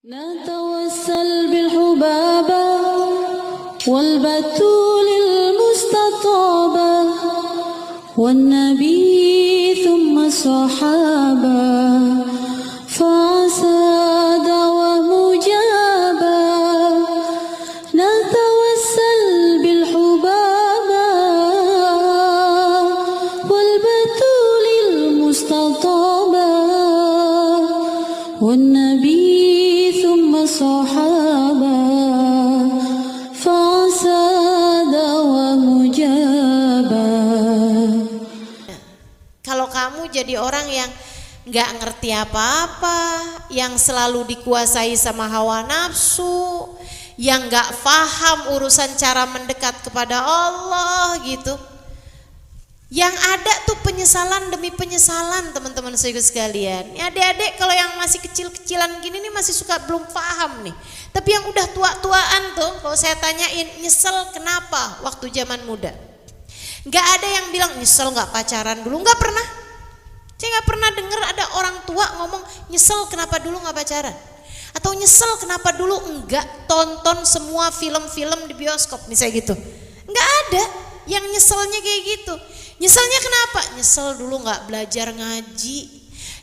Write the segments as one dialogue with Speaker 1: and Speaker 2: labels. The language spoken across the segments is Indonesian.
Speaker 1: نتوسل بالحبابة والبتول المستطابة والنبي ثم الصحابة فعسى دعوة مجابة نتوسل بالحبابة والبتول المستطابة والنبي ثم الصحابة فعسى دعوة مجابة.
Speaker 2: Kalau kamu jadi orang yang nggak ngerti apa-apa, yang selalu dikuasai sama hawa nafsu, yang nggak paham urusan cara mendekat kepada Allah gitu, yang ada tuh penyesalan demi penyesalan, teman-teman sekalian. Ya, adik-adik kalau yang masih kecil-kecilan gini nih masih suka belum paham nih. Tapi yang udah tua-tuaan tuh kalau saya tanyain nyesel kenapa waktu zaman muda, nggak ada yang bilang nyesel nggak pacaran dulu, nggak pernah. Saya nggak pernah dengar ada orang tua ngomong nyesel kenapa dulu nggak pacaran, atau nyesel kenapa dulu nggak tonton semua film-film di bioskop misalnya gitu. Nggak ada yang nyeselnya kayak gitu. Nyeselnya kenapa? Nyesel dulu nggak belajar ngaji,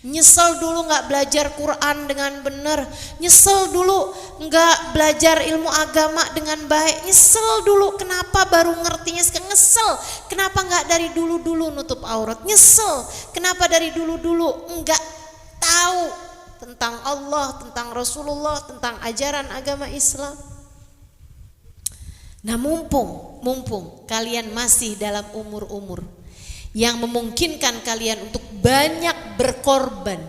Speaker 2: nyesel dulu nggak belajar Quran dengan benar, nyesel dulu nggak belajar ilmu agama dengan baik, nyesel dulu kenapa baru ngertinya sekarang, nyesel kenapa nggak dari dulu-dulu nutup aurat, nyesel kenapa dari dulu-dulu nggak tahu tentang Allah, tentang Rasulullah, tentang ajaran agama Islam. Nah, mumpung kalian masih dalam umur-umur yang memungkinkan kalian untuk banyak berkorban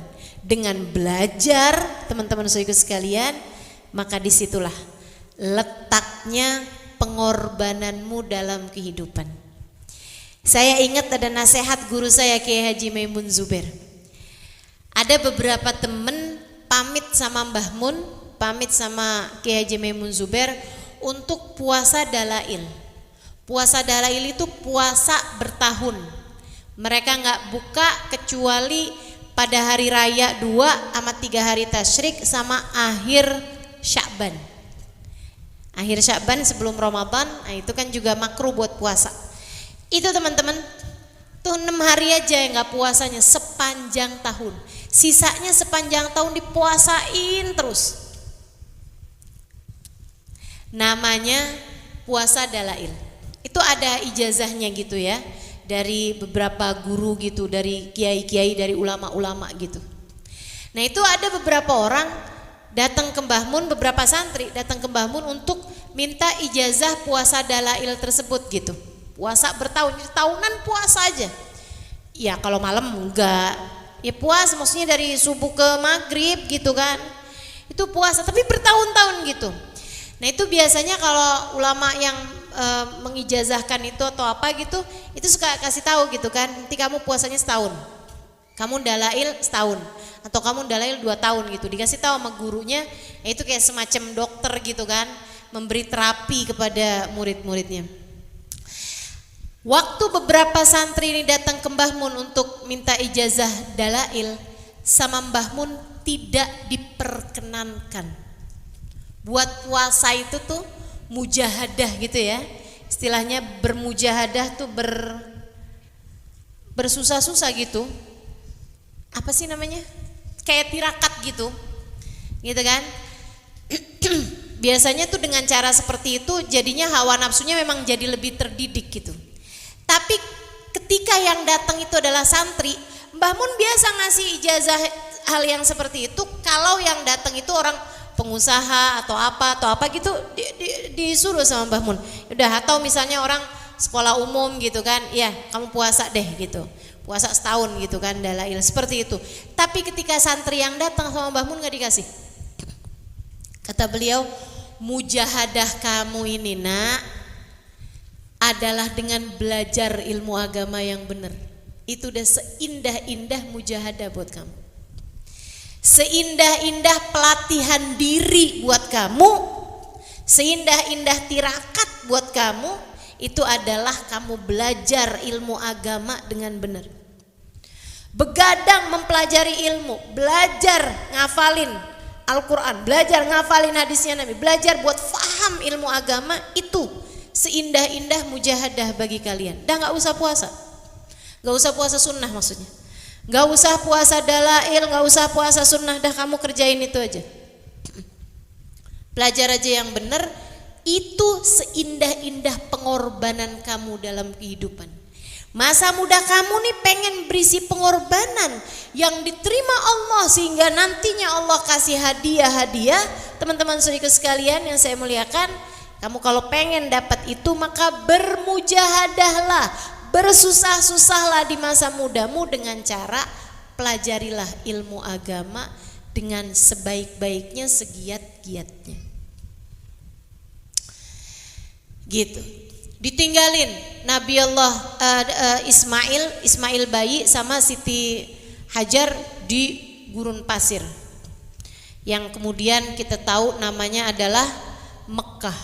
Speaker 2: dengan belajar, teman-teman saudara sekalian, maka disitulah letaknya pengorbananmu dalam kehidupan. Saya ingat ada nasihat guru saya Kiai Haji Maimun Zubair. Ada beberapa teman pamit sama Mbah Mun, pamit sama Kiai Haji Maimun Zubair untuk puasa dalail. Puasa dalail itu puasa bertahun. Mereka nggak buka kecuali pada hari raya 2 sama 3 hari tasyrik sama akhir Sya'ban. Akhir Sya'ban sebelum Ramadan, nah itu kan juga makruh buat puasa. Itu teman-teman, tuh 6 hari aja yang nggak puasanya sepanjang tahun. Sisanya sepanjang tahun dipuasain terus. Namanya puasa dalail. Itu ada ijazahnya gitu ya, dari beberapa guru gitu, dari kiai-kiai, dari ulama-ulama gitu. Nah, itu ada beberapa orang datang ke Mbah Mun, beberapa santri datang ke Mbah Mun untuk minta ijazah puasa dalail tersebut gitu. Puasa bertahun, tahunan puasa aja. Ya kalau malam enggak, ya puasa maksudnya dari subuh ke maghrib gitu kan. Itu puasa, tapi bertahun-tahun gitu. Nah, itu biasanya kalau ulama yang mengijazahkan itu atau apa gitu, itu suka kasih tahu gitu kan, nanti kamu puasanya setahun, kamu dalail setahun, atau kamu dalail 2 tahun gitu, dikasih tahu sama gurunya. Ya, itu kayak semacam dokter gitu kan, memberi terapi kepada murid-muridnya. Waktu beberapa santri ini datang ke Mbah Mun untuk minta ijazah dalail, sama Mbah Mun tidak diperkenankan buat puasa itu tuh mujahadah gitu ya, istilahnya bermujahadah tuh bersusah-susah gitu, apa sih namanya, kayak tirakat gitu kan. Biasanya tuh dengan cara seperti itu jadinya hawa nafsunya memang jadi lebih terdidik gitu. Tapi ketika yang datang itu adalah santri, Mbah Mun biasa ngasih ijazah hal yang seperti itu kalau yang datang itu orang pengusaha atau apa gitu, disuruh sama Mbah Mun. Udah, atau misalnya orang sekolah umum gitu kan, ya kamu puasa deh gitu, puasa setahun gitu kan dalail, seperti itu. Tapi ketika santri yang datang sama Mbah Mun nggak dikasih. Kata beliau, mujahadah kamu ini nak adalah dengan belajar ilmu agama yang benar. Itu udah seindah-indah mujahadah buat kamu, seindah-indah pelatihan diri buat kamu, seindah-indah tirakat buat kamu. Itu adalah kamu belajar ilmu agama dengan benar. Begadang mempelajari ilmu, belajar ngafalin Al-Quran, belajar ngafalin hadisnya Nabi, belajar buat faham ilmu agama, itu seindah-indah mujahadah bagi kalian. Dah nggak usah puasa, nggak usah puasa sunnah maksudnya, nggak usah puasa dalail, nggak usah puasa sunnah, dah kamu kerjain itu aja. Belajar aja yang benar, itu seindah-indah pengorbanan kamu dalam kehidupan. Masa muda kamu nih pengen berisi pengorbanan yang diterima Allah sehingga nantinya Allah kasih hadiah-hadiah. Teman-teman saudaraku sekalian yang saya muliakan, kamu kalau pengen dapat itu maka bermujahadahlah, bersusah-susahlah di masa mudamu dengan cara pelajarilah ilmu agama dengan sebaik-baiknya, segiat-giatnya. Gitu. Ditinggalin Nabi Allah Ismail bayi sama Siti Hajar di gurun pasir, yang kemudian kita tahu namanya adalah Mekkah.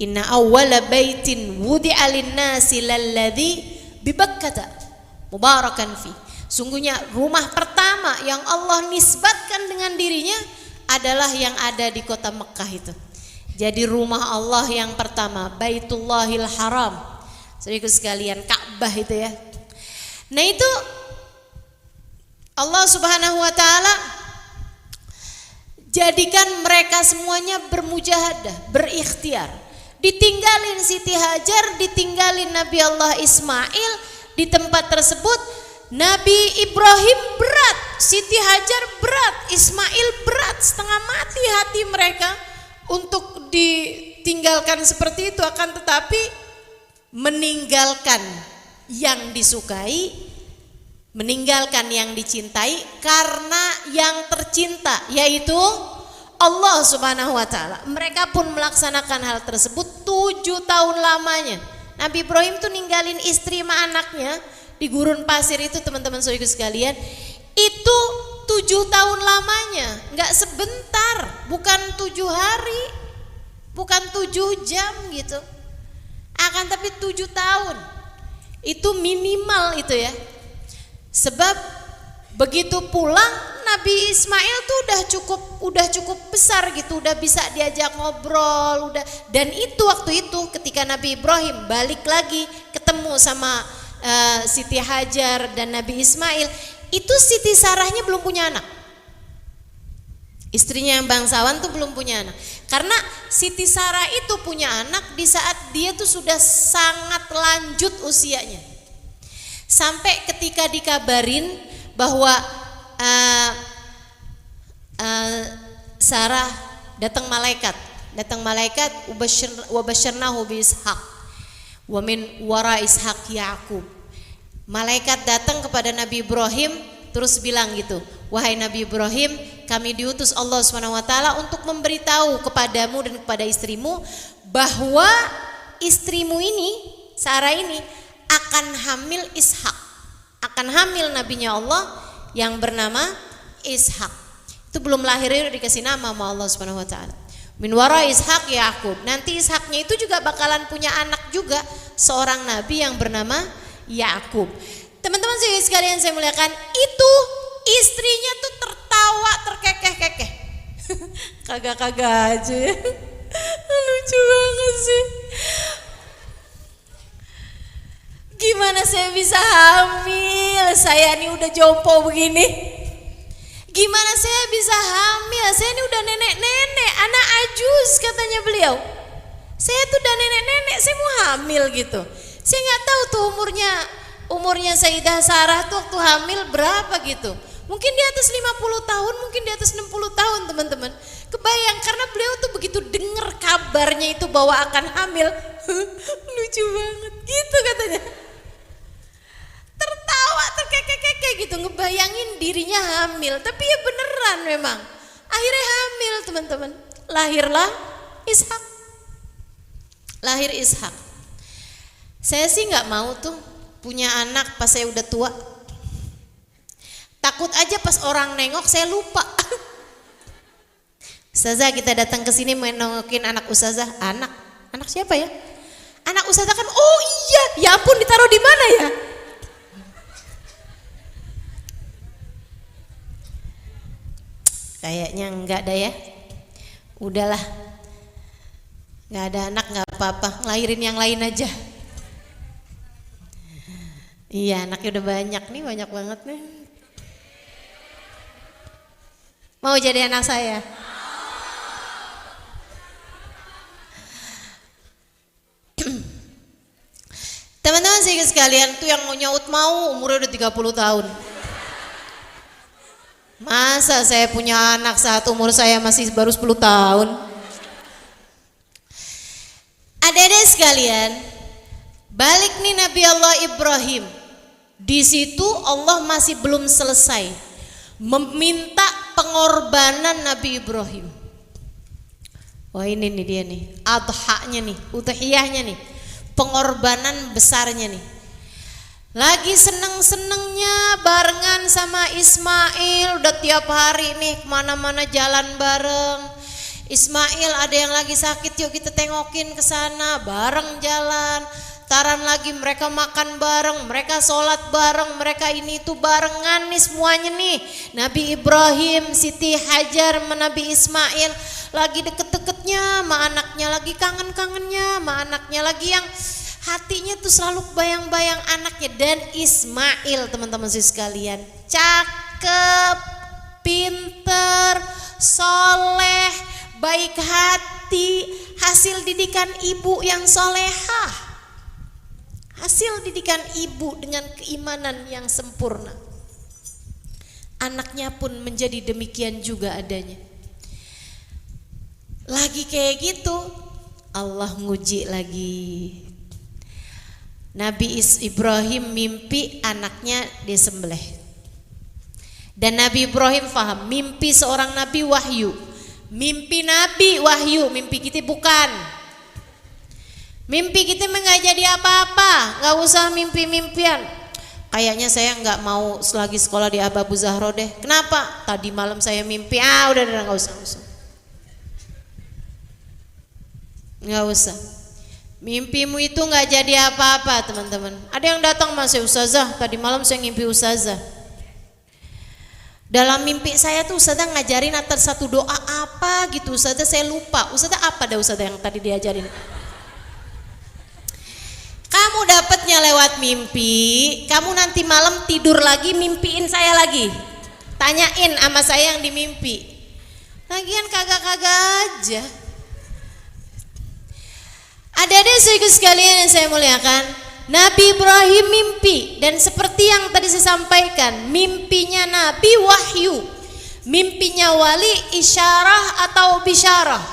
Speaker 2: Inna awwala baitin wudi'a lin-nasi lalladzi bi Bakkah mubarakan fi. Sungguhnya rumah pertama yang Allah nisbatkan dengan dirinya adalah yang ada di kota Mekkah itu. Jadi rumah Allah yang pertama, Baitullahil Haram. Saudaraku sekalian, Ka'bah itu ya. Nah itu Allah Subhanahu wa taala jadikan mereka semuanya bermujahadah, berikhtiar. Ditinggalin Siti Hajar, ditinggalin Nabi Allah Ismail di tempat tersebut. Nabi Ibrahim berat, Siti Hajar berat, Ismail berat, setengah mati hati mereka untuk ditinggalkan seperti itu, akan tetapi meninggalkan yang disukai, meninggalkan yang dicintai karena yang tercinta, yaitu Allah Subhanahu wa taala. Mereka pun melaksanakan hal tersebut 7 tahun lamanya. Nabi Ibrahim tuh ninggalin istri sama anaknya di gurun pasir itu, teman-teman saudaraku sekalian. Itu 7 tahun lamanya, nggak sebentar, bukan 7 hari, bukan 7 jam gitu, akan tapi 7 tahun itu minimal itu ya. Sebab begitu pulang Nabi Ismail tuh udah cukup besar gitu, udah bisa diajak ngobrol, udah. Dan itu waktu itu ketika Nabi Ibrahim balik lagi ketemu sama Siti Hajar dan Nabi Ismail, itu Siti Sarahnya belum punya anak. Istrinya yang bangsawan tuh belum punya anak. Karena Siti Sarah itu punya anak di saat dia tuh sudah sangat lanjut usianya. Sampai ketika dikabarin bahwa Sarah datang malaikat wabasyirnahu bi Ishaq wa min wara Ishaq Yaqub. Malaikat datang kepada Nabi Ibrahim terus bilang gitu, wahai Nabi Ibrahim, kami diutus Allah SWT untuk memberitahu kepadamu dan kepada istrimu bahwa istrimu ini, Sarah ini akan hamil Ishak, akan hamil nabinya Allah yang bernama Ishak. Itu belum lahir udah dikasih nama sama Allah SWT. Min wara Ishaq Yaqub. Nanti Ishaknya itu juga bakalan punya anak juga, seorang nabi yang bernama Yakub. Teman-teman sekalian saya muliakan, itu istrinya tuh tertawa terkekeh-kekeh. Kagak-kagak aja ya. Lucu banget sih. Gimana saya bisa hamil? Saya ini udah jompo begini. Gimana saya bisa hamil? Saya ini udah nenek-nenek, anak ajus katanya beliau. Saya tuh udah nenek-nenek, saya mau hamil gitu. Saya nggak tahu tuh umurnya Sayyidah Sarah tuh waktu hamil berapa gitu. Mungkin di atas 50 tahun, mungkin di atas 60 tahun teman-teman. Kebayang karena beliau tuh begitu dengar kabarnya itu bahwa akan hamil. Lucu banget gitu katanya. Tertawa terkekeh-kekeh gitu, ngebayangin dirinya hamil. Tapi ya beneran memang. Akhirnya hamil teman-teman. Lahirlah Ishak. Lahir Ishak. Saya sih nggak mau tuh punya anak pas saya udah tua. Takut aja pas orang nengok saya lupa. Ustazah kita datang ke sini menengokin anak Ustazah. Anak siapa ya? Anak Ustazah kan, oh iya, ya ampun ditaruh di mana ya? Kayaknya enggak dah ya. Udahlah. Enggak ada anak enggak apa-apa, ngelahirin yang lain aja. Iya, anaknya udah banyak nih, banyak banget nih. Mau jadi anak saya? Teman-teman sekalian tuh yang mau nyaut mau umurnya udah 30 tahun. Masa saya punya anak saat umur saya masih baru 10 tahun? Adik-adik sekalian, balik nih Nabi Allah Ibrahim. Di situ Allah masih belum selesai meminta pengorbanan Nabi Ibrahim. Wah ini nih dia nih, adhanya nih, udhiyahnya nih, pengorbanan besarnya nih. Lagi seneng-senengnya barengan sama Ismail, udah tiap hari nih kemana-mana jalan bareng. Ismail ada yang lagi sakit, yuk kita tengokin ke sana, bareng jalan. Taran lagi mereka makan bareng, mereka sholat bareng, mereka ini itu barengan nih semuanya nih. Nabi Ibrahim, Siti Hajar, Nabi Ismail lagi deket-deketnya sama anaknya, lagi kangen-kangennya sama anaknya, lagi yang hatinya tuh selalu bayang-bayang anaknya. Dan Ismail teman-teman sekalian cakep, pinter, soleh, baik hati, hasil didikan ibu yang solehah. Hasil didikan ibu dengan keimanan yang sempurna. Anaknya pun menjadi demikian juga adanya. Lagi kayak gitu, Allah nguji lagi. Nabi Ibrahim mimpi anaknya disembelih. Dan Nabi Ibrahim faham, mimpi seorang nabi wahyu. Mimpi nabi wahyu, mimpi kita bukan. Mimpi kita nggak jadi apa-apa, nggak usah mimpi-mimpian. Kayaknya saya nggak mau selagi sekolah di Ababu Zahro deh. Kenapa? Tadi malam saya mimpi. Udah nggak usah. Nggak usah. Mimpimu itu nggak jadi apa-apa teman-teman. Ada yang datang masih ustazah, tadi malam saya ngimpi ustazah. Dalam mimpi saya tuh ustazah ngajarin atas satu doa apa gitu, ustazah saya lupa. Ustazah apa dah ustazah yang tadi diajarin? Kamu dapatnya lewat mimpi, kamu nanti malam tidur lagi mimpiin saya lagi. Tanyain sama saya yang dimimpi. Lagian kagak-kagak aja. Adik-adik sekalian yang saya muliakan, Nabi Ibrahim mimpi, dan seperti yang tadi saya sampaikan, mimpinya Nabi wahyu, mimpinya wali isyarah atau bisyarah.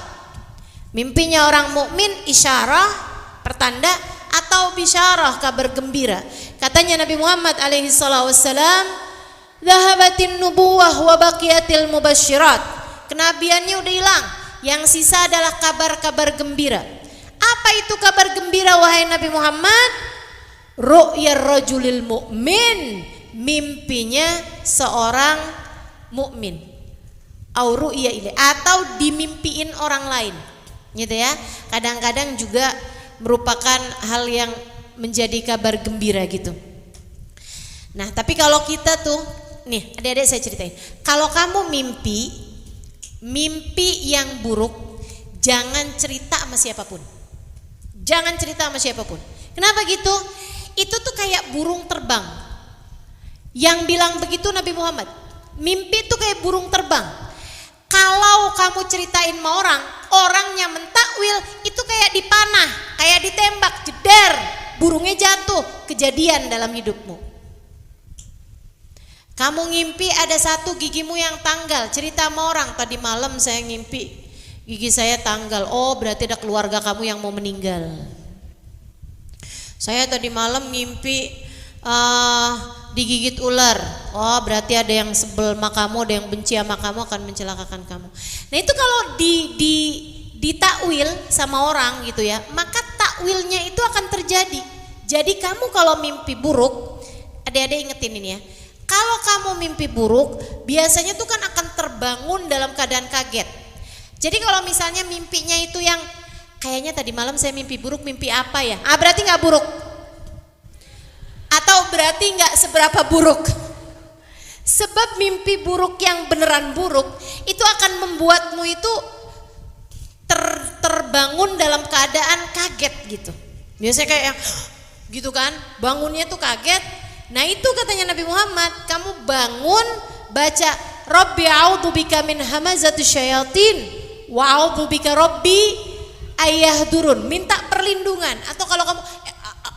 Speaker 2: Mimpinya orang mukmin isyarah, pertanda, atau bisyarah, kabar gembira. Katanya Nabi Muhammad alaihi salatu wassalam, "Dhahabatin nubuwah wa baqiyatil mubasyirat." Kenabiannya udah hilang, yang sisa adalah kabar-kabar gembira. Apa itu kabar gembira wahai Nabi Muhammad? Ru'yar rajulil mu'min, mimpinya seorang mukmin. Au ru'ya ilai, atau dimimpiin orang lain. Gitu ya. Kadang-kadang juga merupakan hal yang menjadi kabar gembira gitu. Nah, tapi kalau kita tuh, nih adik-adik saya ceritain. Kalau kamu mimpi yang buruk, jangan cerita sama siapapun. Jangan cerita sama siapapun. Kenapa gitu? Itu tuh kayak burung terbang. Yang bilang begitu Nabi Muhammad. Mimpi tuh kayak burung terbang. Kalau kamu ceritain sama orang, orangnya mentakwil, itu kayak dipanah, kayak ditembak, jeder, burungnya jatuh. Kejadian dalam hidupmu. Kamu ngimpi ada satu gigimu yang tanggal, cerita sama orang, tadi malam saya ngimpi gigi saya tanggal. Oh, berarti ada keluarga kamu yang mau meninggal. Saya tadi malam ngimpi digigit ular. Oh, berarti ada yang sebel sama kamu, ada yang benci sama kamu, akan mencelakakan kamu. Nah, itu kalau ditakwil sama orang gitu ya, maka takwilnya itu akan terjadi. Jadi kamu kalau mimpi buruk, adik-adik ingetin ini ya. Kalau kamu mimpi buruk, biasanya tuh kan akan terbangun dalam keadaan kaget. Jadi kalau misalnya mimpinya itu yang kayaknya tadi malam saya mimpi buruk, mimpi apa ya? Berarti nggak buruk. Atau berarti nggak seberapa buruk. Sebab mimpi buruk yang beneran buruk itu akan membuatmu itu terbangun dalam keadaan kaget gitu. Biasanya kayak yang gitu kan, bangunnya tuh kaget. Nah itu katanya Nabi Muhammad, kamu bangun baca Rabbi a'udzubika min hamazatis syayatin wa a'udzubika Rabbi ayahdurun, minta perlindungan. Atau kalau kamu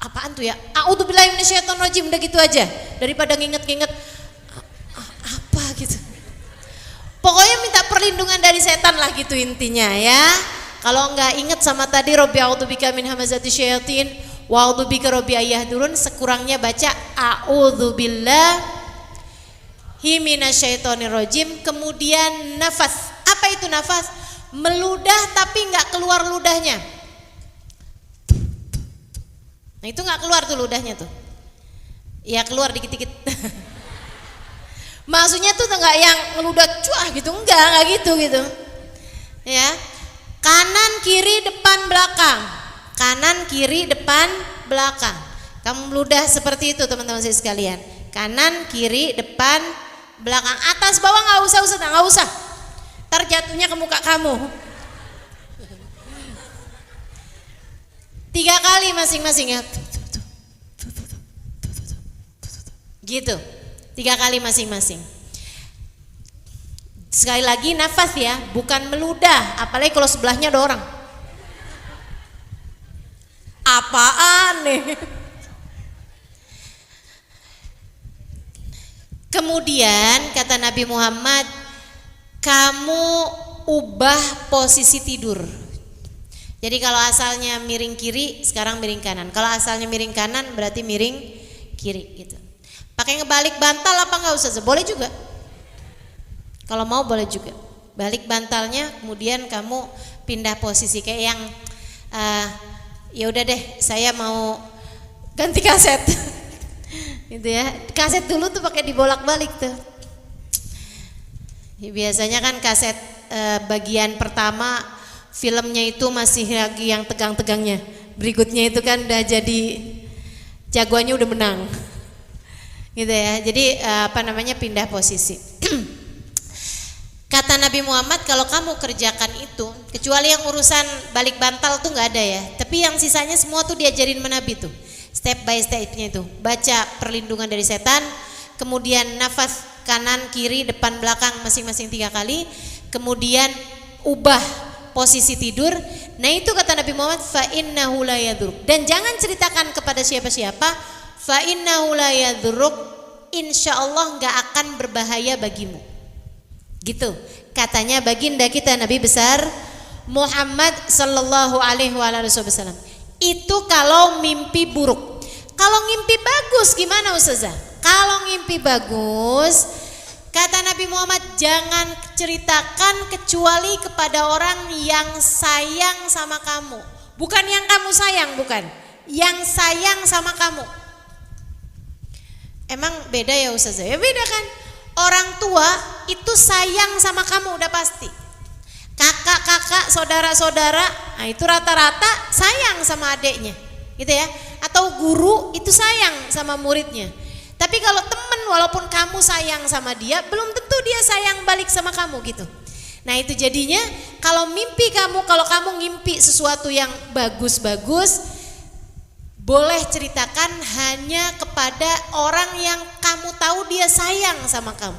Speaker 2: apaan tuh ya, a'udzubillahi minasyaitonirrajim, udah gitu aja daripada nginget-nginget apa gitu. Pokoknya minta perlindungan dari setan lah gitu intinya ya. Kalau nggak inget sama tadi Rabbi a'udzubika min hamazatis syayatin wa a'udzubika Rabbi ayahdurun, sekurangnya baca a'udzubillahi minasyaitonirrajim. Kemudian nafas. Apa itu nafas? Meludah tapi nggak keluar ludahnya. Nah itu nggak keluar tuh ludahnya tuh. Ya keluar dikit-dikit. Maksudnya tuh nggak yang ngeludah cuah gitu, enggak gitu gitu. Ya, kanan kiri depan belakang, kanan kiri depan belakang. Kamu meludah seperti itu teman-teman saya sekalian. Kanan kiri depan belakang, atas bawah nggak usah nggak usah. Terjatuhnya ke muka kamu. 3 kali masing-masing ya. Gitu. 3 kali masing-masing. Sekali lagi nafas ya, bukan meludah, apalagi kalau sebelahnya ada orang. Apaan nih? Kemudian kata Nabi Muhammad, kamu ubah posisi tidur. Jadi kalau asalnya miring kiri, sekarang miring kanan. Kalau asalnya miring kanan, berarti miring kiri gitu. Pakai ngebalik bantal apa nggak usah? Boleh juga. Kalau mau boleh juga. Balik bantalnya, kemudian kamu pindah posisi kayak yang ya udah deh, saya mau ganti kaset. Gitu ya. Kaset dulu tuh pakai dibolak-balik tuh. Ya, biasanya kan kaset bagian pertama filmnya itu masih lagi yang tegang-tegangnya. Berikutnya itu kan udah jadi jagoannya udah menang. Gitu ya. Jadi pindah posisi. Kata Nabi Muhammad, kalau kamu kerjakan itu, kecuali yang urusan balik bantal tuh nggak ada ya. Tapi yang sisanya semua tuh diajarin Nabi tuh. Step by stepnya itu. Baca perlindungan dari setan, kemudian nafas kanan, kiri, depan, belakang masing-masing 3 kali. Kemudian ubah posisi tidur. Nah itu kata Nabi Muhammad, fa innahu la yaduruk. Dan jangan ceritakan kepada siapa-siapa, fa innahu la yaduruk, insyaallah nggak akan berbahaya bagimu. Gitu katanya baginda kita Nabi besar Muhammad sallallahu alaihi wasallam. Itu kalau mimpi buruk. Kalau mimpi bagus gimana Ustazah? Kalau mimpi bagus, kata Nabi Muhammad, jangan ceritakan kecuali kepada orang yang sayang sama kamu. Bukan yang kamu sayang, bukan. Yang sayang sama kamu. Emang beda ya Ustazah? Ya beda kan. Orang tua itu sayang sama kamu udah pasti. Kakak-kakak, saudara-saudara, nah itu rata-rata sayang sama adiknya. Gitu ya. Atau guru itu sayang sama muridnya. Tapi kalau temen, walaupun kamu sayang sama dia, belum tentu dia sayang balik sama kamu gitu. Nah itu jadinya kalau mimpi kamu, kalau kamu ngimpi sesuatu yang bagus-bagus, boleh ceritakan hanya kepada orang yang kamu tahu dia sayang sama kamu.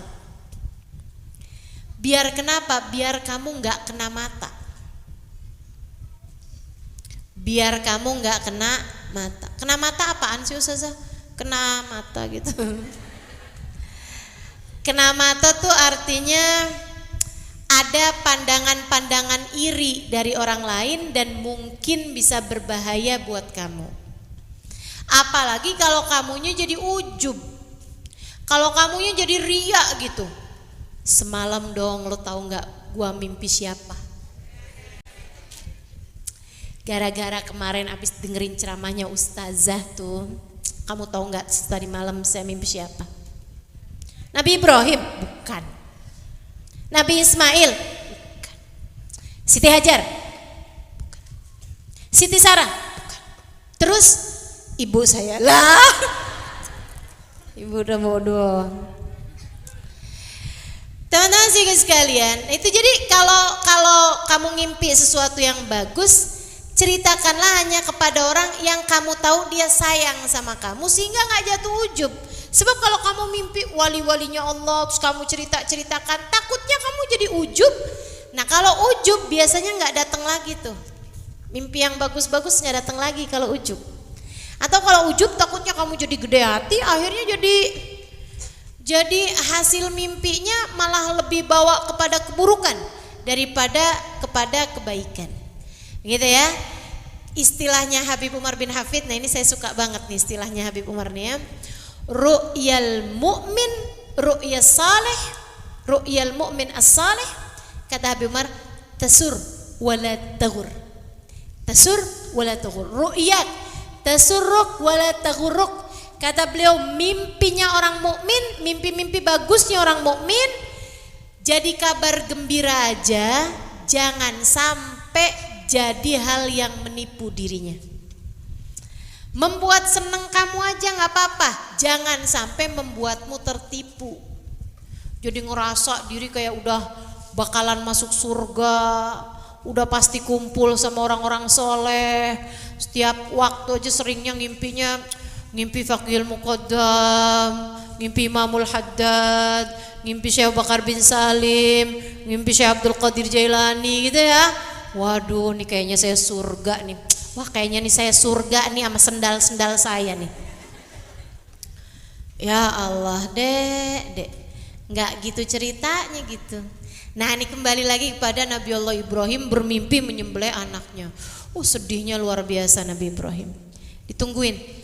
Speaker 2: Biar kenapa? Biar kamu nggak kena mata. Biar kamu nggak kena mata. Kena mata apaan sih Ustazah? Kena mata gitu. Kena mata tuh artinya ada pandangan-pandangan iri dari orang lain dan mungkin bisa berbahaya buat kamu. Apalagi kalau kamunya jadi ujub, kalau kamunya jadi ria gitu. Semalam dong lo tahu nggak gua mimpi siapa? Gara-gara kemarin abis dengerin ceramahnya Ustazah tuh, kamu tahu nggak tadi malam saya mimpi siapa? Nabi Ibrahim? Bukan. Nabi Ismail? Bukan. Siti Hajar? Bukan. Siti Sarah? Bukan. Terus ibu saya lah. Ibu udah bodoh. sih guys sekalian, itu jadi kalau kamu ngimpi sesuatu yang bagus, ceritakanlah hanya kepada orang yang kamu tahu dia sayang sama kamu sehingga nggak jatuh ujub. Sebab kalau kamu mimpi wali-walinya Allah terus kamu ceritakan, takutnya kamu jadi ujub. Nah kalau ujub biasanya nggak datang lagi tuh. Mimpi yang bagus-bagus nggak datang lagi kalau ujub. Atau kalau ujub takutnya kamu jadi gede hati, akhirnya jadi hasil mimpinya malah lebih bawa kepada keburukan daripada kepada kebaikan. Gitu ya. Istilahnya Habib Umar bin Hafid, nah ini saya suka banget nih istilahnya Habib Umar nih ya. Ru'yal mu'min, ru'yal salih, ru'yal mu'min as-salih. Kata Habib Umar, tasur wala taghur. Tasur wala taghur. Ru'yat tasurruk wala taghurruk. Kata beliau, mimpinya orang mukmin, mimpi-mimpi bagusnya orang mukmin, jadi kabar gembira aja, jangan sampai jadi hal yang menipu dirinya. Membuat seneng kamu aja nggak apa-apa, jangan sampai membuatmu tertipu. Jadi ngerasa diri kayak udah bakalan masuk surga, udah pasti kumpul sama orang-orang soleh. Setiap waktu aja seringnya ngimpi Faqihul Muqaddam, ngimpi Imamul Haddad, ngimpi Syekh Bakar bin Salim, ngimpi Syekh Abdul Qadir Jailani gitu ya. Waduh, nih kayaknya saya surga nih. Wah, kayaknya nih saya surga nih sama sendal-sendal saya nih. Ya Allah, Dek. Enggak gitu ceritanya gitu. Nah, ini kembali lagi kepada Nabi Allah Ibrahim bermimpi menyembelih anaknya. Sedihnya luar biasa Nabi Ibrahim. Ditungguin.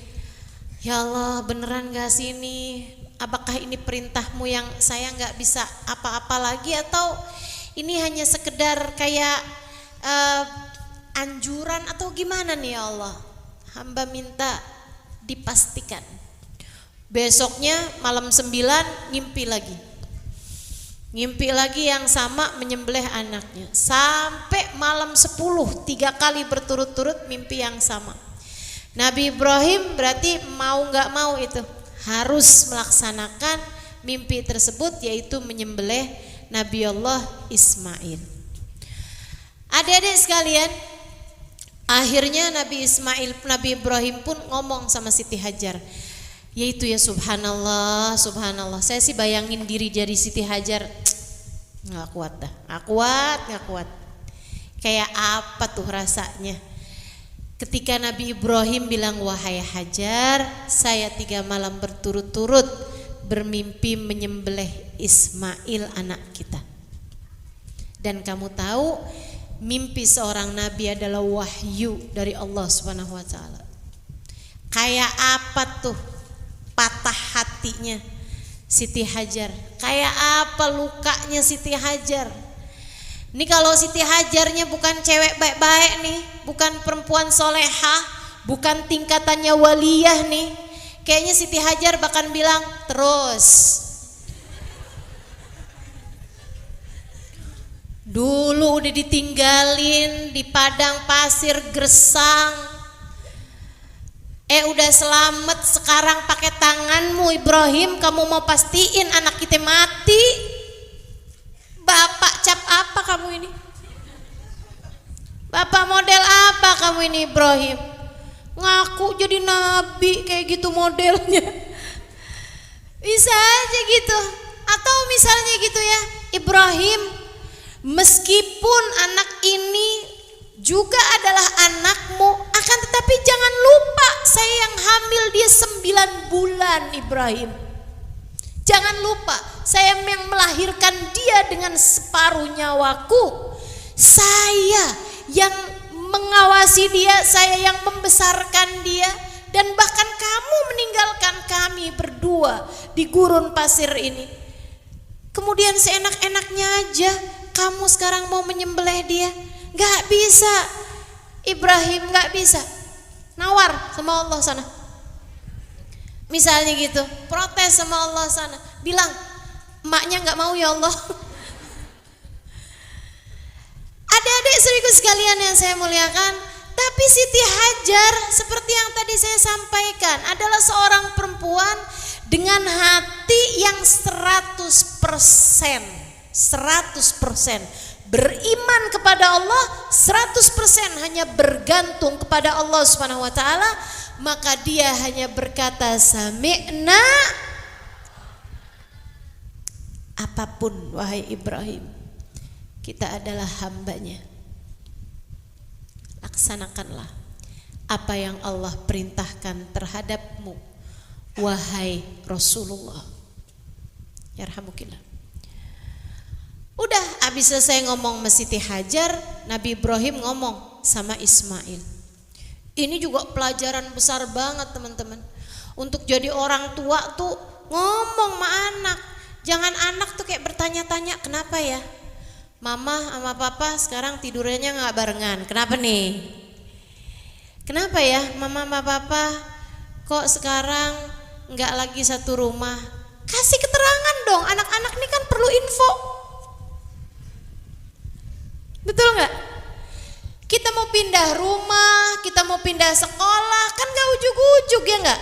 Speaker 2: Ya Allah, beneran gak sih ini? Apakah ini perintahmu yang saya gak bisa apa-apa lagi, atau ini hanya sekedar kayak anjuran atau gimana nih ya Allah? Hamba minta dipastikan. Besoknya malam 9 ngimpi lagi yang sama menyembelih anaknya. Sampai malam 10 3 kali berturut-turut mimpi yang sama. Nabi Ibrahim berarti mau gak mau itu harus melaksanakan mimpi tersebut, yaitu menyembelih Nabi Allah Ismail. Adik-adik sekalian, akhirnya Nabi Ibrahim pun ngomong sama Siti Hajar, yaitu ya subhanallah, saya sih bayangin diri jadi Siti Hajar, nggak kuat. Kayak apa tuh rasanya ketika Nabi Ibrahim bilang, wahai Hajar, saya 3 malam berturut-turut bermimpi menyembelih Ismail anak kita. Dan kamu tahu, mimpi seorang nabi adalah wahyu dari Allah Subhanahu wa taala. Kayak apa tuh patah hatinya Siti Hajar? Kayak apa lukanya Siti Hajar? Ini kalau Siti Hajarnya bukan cewek baik-baik nih, bukan perempuan solehah, bukan tingkatannya waliyah nih, kayaknya Siti Hajar bahkan bilang terus. Dulu udah ditinggalin di padang pasir gersang, udah selamat, sekarang pakai tanganmu Ibrahim kamu mau pastiin anak kita mati. Bapak cap apa kamu ini? Bapak model apa kamu ini Ibrahim? Ngaku jadi nabi kayak gitu modelnya. Bisa aja gitu. Atau misalnya gitu ya, Ibrahim, meskipun anak ini juga adalah anakmu, akan tetapi jangan lupa saya yang hamil dia 9 bulan Ibrahim. Jangan lupa saya yang melahirkan dia dengan separuh nyawaku. Saya yang mengawasi dia, saya yang membesarkan dia, dan bahkan kamu meninggalkan kami berdua di gurun pasir ini. Kemudian seenak-enaknya aja kamu sekarang mau menyembelih dia. Gak bisa Ibrahim, gak bisa. Nawar sama Allah sana. Misalnya gitu, protes sama Allah sana, bilang emaknya gak mau ya Allah. Adik-adik saudaraku sekalian yang saya muliakan, tapi Siti Hajar seperti yang tadi saya sampaikan adalah seorang perempuan dengan hati yang 100%. 100%. Beriman kepada Allah 100%, hanya bergantung kepada Allah Subhanahu wa taala, maka dia hanya berkata sami'na. Apapun wahai Ibrahim, kita adalah hambanya. Laksanakanlah apa yang Allah perintahkan terhadapmu wahai Rasulullah. Yarhamukillah. Udah habis selesai ngomong sama Siti Hajar, Nabi Ibrahim ngomong sama Ismail. Ini juga pelajaran besar banget teman-teman. Untuk jadi orang tua tuh ngomong sama anak. Jangan anak tuh kayak bertanya-tanya, kenapa ya mama sama papa sekarang tidurnya gak barengan, kenapa nih? Kenapa ya mama sama papa kok sekarang gak lagi satu rumah? Kasih keterangan dong, anak-anak ini kan perlu info. Betul gak? Kita mau pindah rumah, kita mau pindah sekolah, kan gak ujug-ujug ya gak?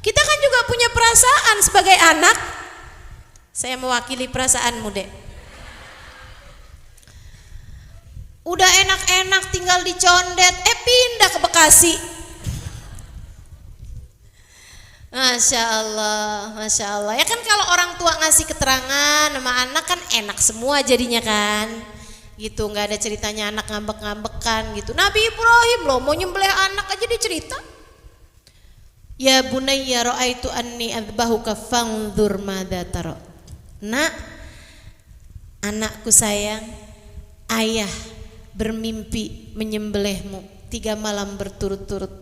Speaker 2: Kita kan juga punya perasaan sebagai anak. Saya mewakili perasaanmu dek. Udah enak-enak tinggal di Condet, pindah ke Bekasi. Masya Allah, Masya Allah. Ya kan kalau orang tua ngasih keterangan sama anak kan enak semua jadinya kan. Gitu, nggak ada ceritanya anak ngambek-ngambekan gitu. Nabi Ibrahim loh mau nyembelih anak aja dia cerita. Ya bunayya ra'aitu anni adbahuka fanzur madza tara. Nak, anakku sayang, ayah bermimpi menyembelihmu 3 malam berturut-turut,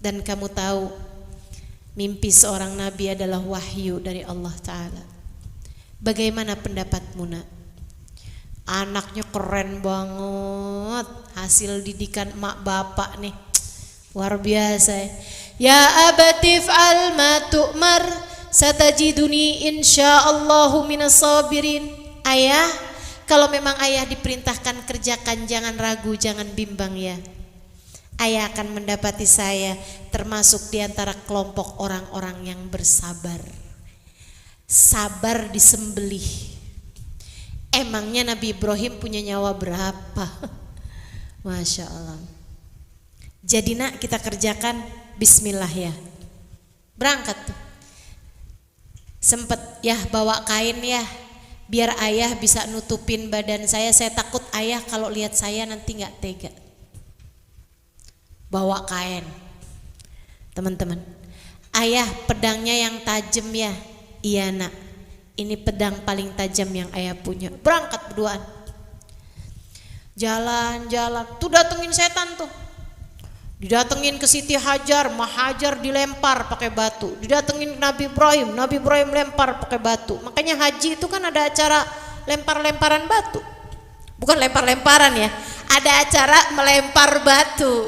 Speaker 2: dan kamu tahu mimpi seorang nabi adalah wahyu dari Allah Ta'ala. Bagaimana pendapatmu nak? Anaknya keren banget, hasil didikan emak bapak nih, luar biasa ya. Ya abatif al ma tu'mar satajiduni insyaallahu minas sabirin. Ayah, kalau memang ayah diperintahkan kerjakan, jangan ragu, jangan bimbang ya. Ayah akan mendapati saya termasuk di antara kelompok orang-orang yang bersabar. Sabar disembelih. Emangnya Nabi Ibrahim punya nyawa berapa? Masya Allah. Jadi nak, kita kerjakan bismillah ya. Berangkat tuh. Sempet ya bawa kain ya, biar ayah bisa nutupin badan saya takut ayah kalau lihat saya nanti gak tega. Bawa kain. Teman-teman, ayah pedangnya yang tajam ya. Iya nak, ini pedang paling tajam yang ayah punya. Berangkat berduaan. Jalan-jalan, tuh datengin setan tuh. Didatengin ke Siti Hajar, Hajar dilempar pakai batu. Didatengin Nabi Ibrahim lempar pakai batu. Makanya haji itu kan ada acara lempar-lemparan batu. Bukan lempar-lemparan ya, ada acara melempar batu.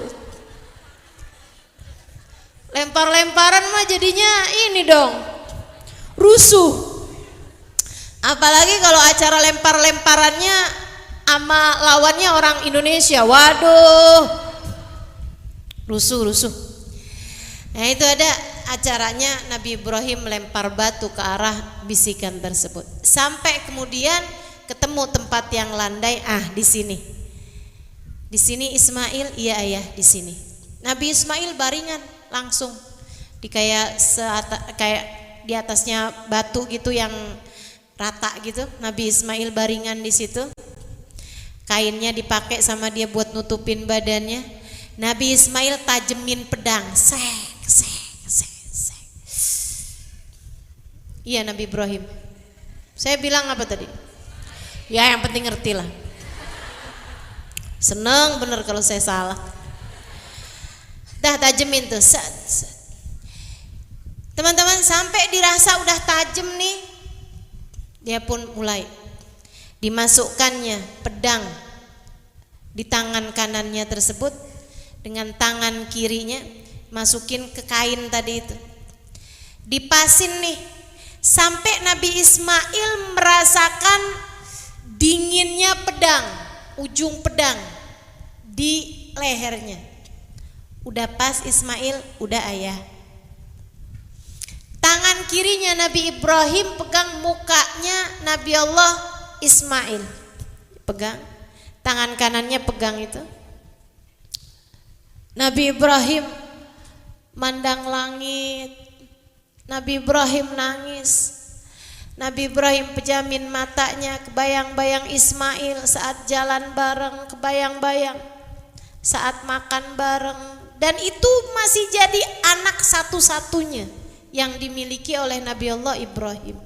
Speaker 2: Lempar-lemparan mah jadinya ini dong, rusuh. Apalagi kalau acara lempar-lemparannya sama lawannya orang Indonesia, waduh, rusuh. Nah itu ada acaranya Nabi Ibrahim melempar batu ke arah bisikan tersebut. Sampai kemudian ketemu tempat yang landai, di sini. Di sini Ismail, iya ayah di sini. Nabi Ismail baringan langsung di kayak di atasnya batu gitu yang rata gitu. Nabi Ismail baringan di situ. Kainnya dipakai sama dia buat nutupin badannya. Nabi Ismail tajemin pedang, sek. Iya Nabi Ibrahim. Saya bilang apa tadi? Ya yang penting ngerti lah. Seneng bener kalau saya salah. Dah tajemin tuh, set. Teman-teman, sampai dirasa udah tajem nih, dia pun mulai dimasukkannya pedang di tangan kanannya tersebut. Dengan tangan kirinya masukin ke kain tadi itu, dipasin nih, sampai Nabi Ismail merasakan dinginnya pedang, ujung pedang di lehernya. Udah pas Ismail, udah ayah. Tangan kirinya Nabi Ibrahim pegang mukanya Nabi Allah Ismail. Pegang, tangan kanannya pegang itu. Nabi Ibrahim mandang langit. Nabi Ibrahim nangis. Nabi Ibrahim pejamin matanya, kebayang-bayang Ismail saat jalan bareng, kebayang-bayang saat makan bareng. Dan itu masih jadi anak satu-satunya yang dimiliki oleh Nabi Allah Ibrahim.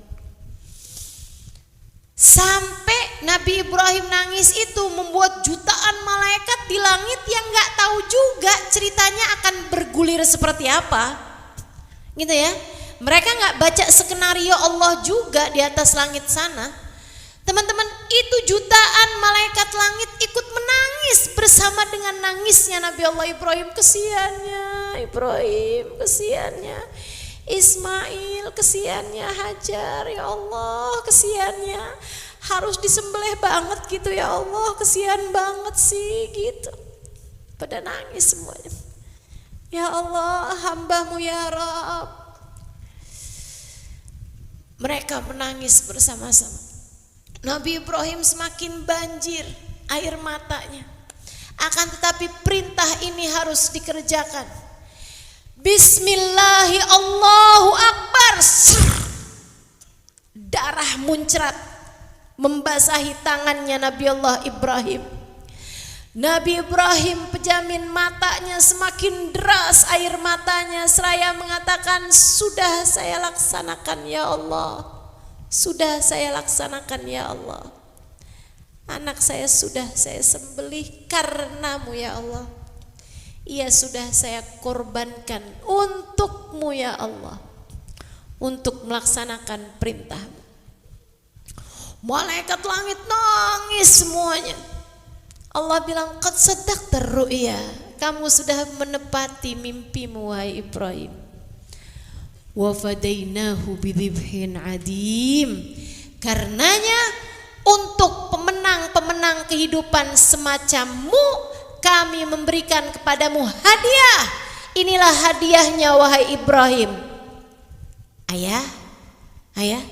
Speaker 2: Sampai Nabi Ibrahim nangis itu membuat jutaan malaikat di langit yang gak tahu juga ceritanya akan bergulir seperti apa, gitu ya. Mereka gak baca skenario Allah juga di atas langit sana. Teman-teman, itu jutaan malaikat langit ikut menangis bersama dengan nangisnya Nabi Allah Ibrahim. Kesiannya Ibrahim, kesiannya Ismail, kesiannya Hajar, ya Allah, kesiannya harus disembelih banget gitu, ya Allah, kesian banget sih gitu. Pada nangis semuanya. Ya Allah, hamba-Mu ya Rabb. Mereka menangis bersama-sama. Nabi Ibrahim semakin banjir air matanya. Akan tetapi perintah ini harus dikerjakan. Bismillahi Allahu Akbar. Darah muncrat membasahi tangannya Nabi Allah Ibrahim. Nabi Ibrahim pejamin matanya, semakin deras air matanya seraya mengatakan, sudah saya laksanakan ya Allah, sudah saya laksanakan ya Allah. Anak saya sudah saya sembelih karenamu ya Allah. Ia sudah saya korbankan untukmu ya Allah, untuk melaksanakan perintahmu. Malaikat langit nangis semuanya. Allah bilang, qad saddaqta ru'ya, kamu sudah menepati mimpimu wahai Ibrahim. Wa fadainahu bidzibhin adim. Karenanya untuk pemenang-pemenang kehidupan semacammu kami memberikan kepadamu hadiah. Inilah hadiahnya wahai Ibrahim. Ayah, ayah.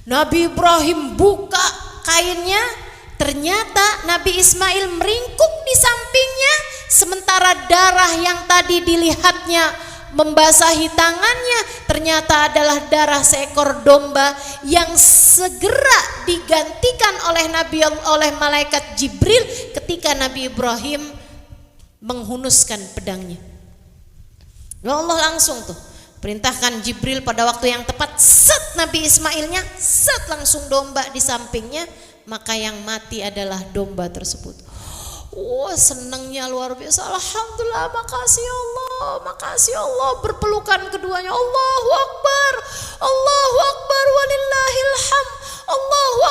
Speaker 2: Nabi Ibrahim buka kainnya, ternyata Nabi Ismail meringkuk di sampingnya, sementara darah yang tadi dilihatnya membasahi tangannya ternyata adalah darah seekor domba yang segera digantikan oleh malaikat Jibril ketika Nabi Ibrahim menghunuskan pedangnya. Allah langsung tuh perintahkan Jibril pada waktu yang tepat, set Nabi Ismailnya, set langsung domba di sampingnya, maka yang mati adalah domba tersebut. Wah, senangnya luar biasa. Alhamdulillah, makasih Allah, makasih Allah. Berpelukan keduanya, Allahu Akbar, Allahu Akbar walillahilham, Allahu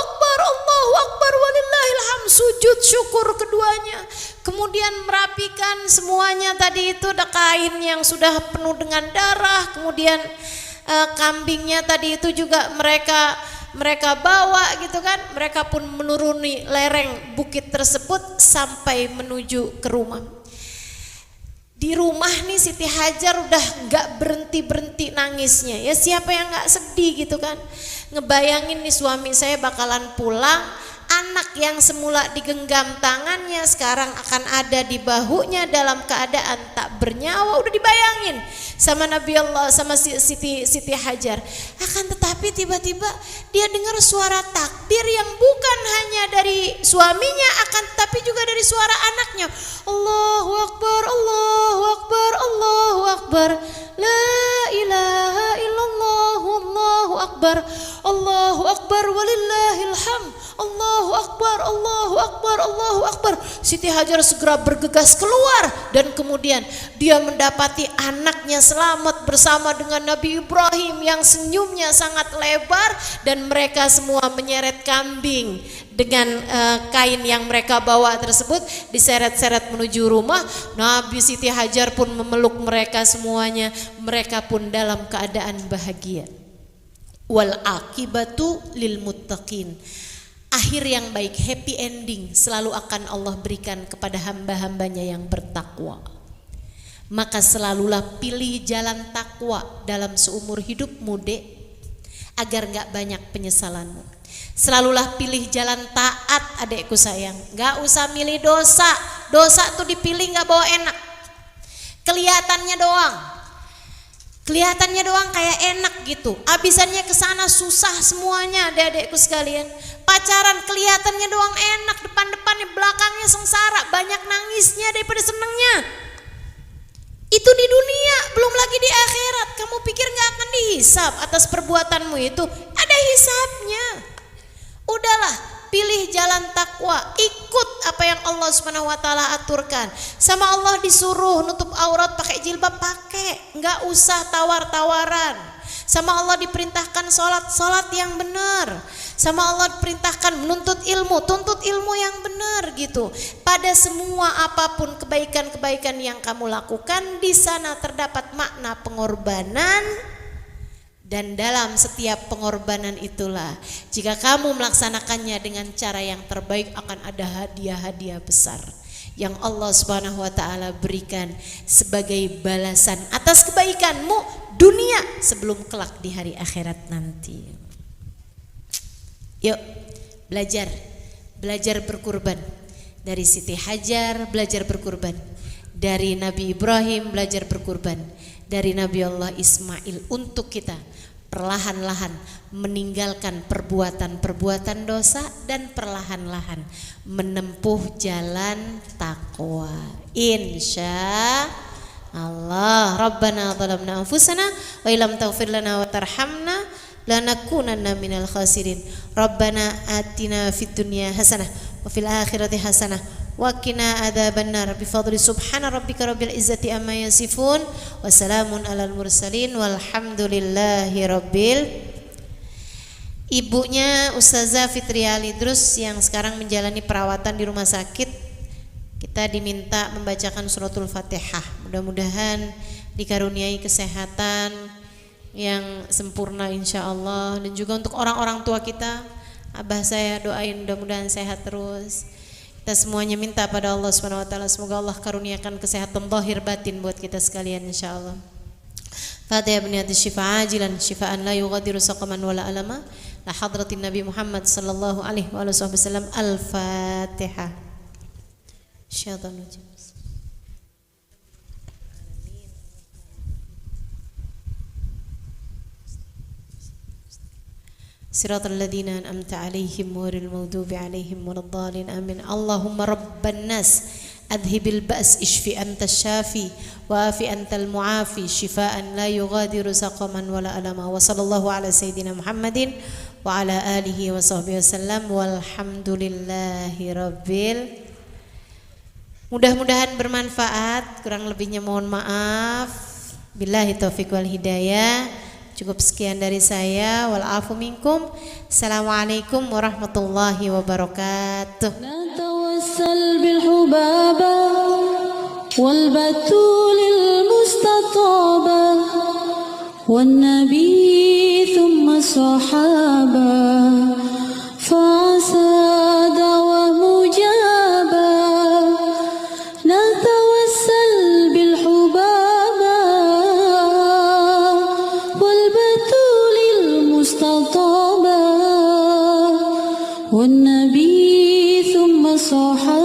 Speaker 2: Akbar walillahilham. Sujud syukur keduanya. Kemudian merapikan semuanya, tadi itu ada kain yang sudah penuh dengan darah. Kemudian kambingnya tadi itu juga mereka bawa gitu kan. Mereka pun menuruni lereng bukit tersebut sampai menuju ke rumah. Di rumah nih Siti Hajar udah gak berhenti nangisnya. Ya siapa yang gak sedih gitu kan. Ngebayangin nih suami saya bakalan pulang, anak yang semula digenggam tangannya sekarang akan ada di bahunya dalam keadaan tak bernyawa. Udah dibayangin sama Nabi Allah, sama Siti Hajar. Akan tetapi tiba-tiba dia dengar suara takbir yang bukan hanya dari suaminya, akan tetapi juga dari suara anaknya. Allahu Akbar, Allahu Akbar, Allahu Akbar, la ilaha illallah, Allahu Akbar, Allahu Akbar walillahilham, Allahu Akbar, Allahu Akbar, Allahu Akbar. Siti Hajar segera bergegas keluar dan kemudian dia mendapati anaknya selamat bersama dengan Nabi Ibrahim yang senyumnya sangat lebar, dan mereka semua menyeret kambing dengan kain yang mereka bawa tersebut, diseret-seret menuju rumah. Nabi Siti Hajar pun memeluk mereka semuanya. Mereka pun dalam keadaan bahagia. Wal akibatu lil muttaqin. Akhir yang baik, happy ending selalu akan Allah berikan kepada hamba-hambanya yang bertakwa. Maka selalulah pilih jalan takwa dalam seumur hidupmu, Dek. agar gak banyak penyesalanmu. Selalulah pilih jalan taat adekku sayang, gak usah milih dosa. Dosa tuh dipilih gak bawa enak, kelihatannya doang kayak enak gitu, abisannya kesana susah semuanya. Adek-adekku sekalian, pacaran kelihatannya doang enak, depan-depannya belakangnya sengsara, banyak nangisnya daripada senengnya. Itu di dunia, belum lagi di akhirat. Kamu pikir gak akan dihisab atas perbuatanmu itu? Ada hisabnya. Udahlah, pilih jalan takwa, ikut apa yang Allah Subhanahu wa taala aturkan. Sama Allah disuruh nutup aurat pakai jilbab, pakai, enggak usah tawar-tawaran. Sama Allah diperintahkan salat yang benar. Sama Allah diperintahkan menuntut ilmu, tuntut ilmu yang benar gitu. Pada semua apapun kebaikan-kebaikan yang kamu lakukan, di sana terdapat makna pengorbanan. Dan dalam setiap pengorbanan itulah, jika kamu melaksanakannya dengan cara yang terbaik, akan ada hadiah-hadiah besar yang Allah Subhanahu wa taala berikan sebagai balasan atas kebaikanmu dunia sebelum kelak di hari akhirat nanti. Yuk, belajar berkurban. Dari Siti Hajar belajar berkurban, dari Nabi Ibrahim belajar berkurban, dari Nabi Allah Ismail, untuk kita perlahan-lahan meninggalkan perbuatan-perbuatan dosa dan perlahan-lahan menempuh jalan takwa. Insya Allah. Rabbana zalamna anfusana wa illam taghfir lana wa tarhamna lanakunanna minal khasirin. Rabbana atina fid dunya hasanah wa fil akhirati hasanah wa qina adzabannar bifadli subhana rabbika rabbil izzati amma yasifun wa salamun alal mursalin walhamdulillahi rabbil. Ibunya Ustazah Fitria Lidrus yang sekarang menjalani perawatan di rumah sakit, kita diminta membacakan suratul Fatihah. Mudah-mudahan dikaruniai kesehatan yang sempurna insyaallah. Dan juga untuk orang-orang tua kita, abah saya doain mudah-mudahan sehat terus. Kita semuanya minta pada Allah Subhanahu wa taala, semoga Allah karuniakan kesehatan zahir batin buat kita sekalian insyaallah. Fatihah biniyati syifa ajilan syifaan la yughadiru saqaman wala alama la hadratin Nabi Muhammad sallallahu alaihi wasallam. Al-Fatihah. Syaitanir rajim. Siratal ladzina an'amta 'alaihim ghairil maghdubi 'alaihim waladdallin. Amin. Allahumma rabban nas adhibil ba's ishfi anta syafi wa afi antal muafi shifaan la yughadiru saqaman wala alama. Wa sallallahu ala sayyidina Muhammadin wa ala alihi wa sahbihi wasallam walhamdulillahi rabbil. Mudah-mudahan bermanfaat, kurang lebihnya mohon maaf. Billahi taufiq wal hidayah. Cukup sekian dari saya. Wal afu minkum. Assalamualaikum warahmatullahi wabarakatuh.
Speaker 1: نتوسل بالحبابة والبتول المستطابة والنبي ثم الصحابة فعسى دعوة مجابة. نتوسل بالحبابة والبتول المستطابة والنبي ثم الصحابة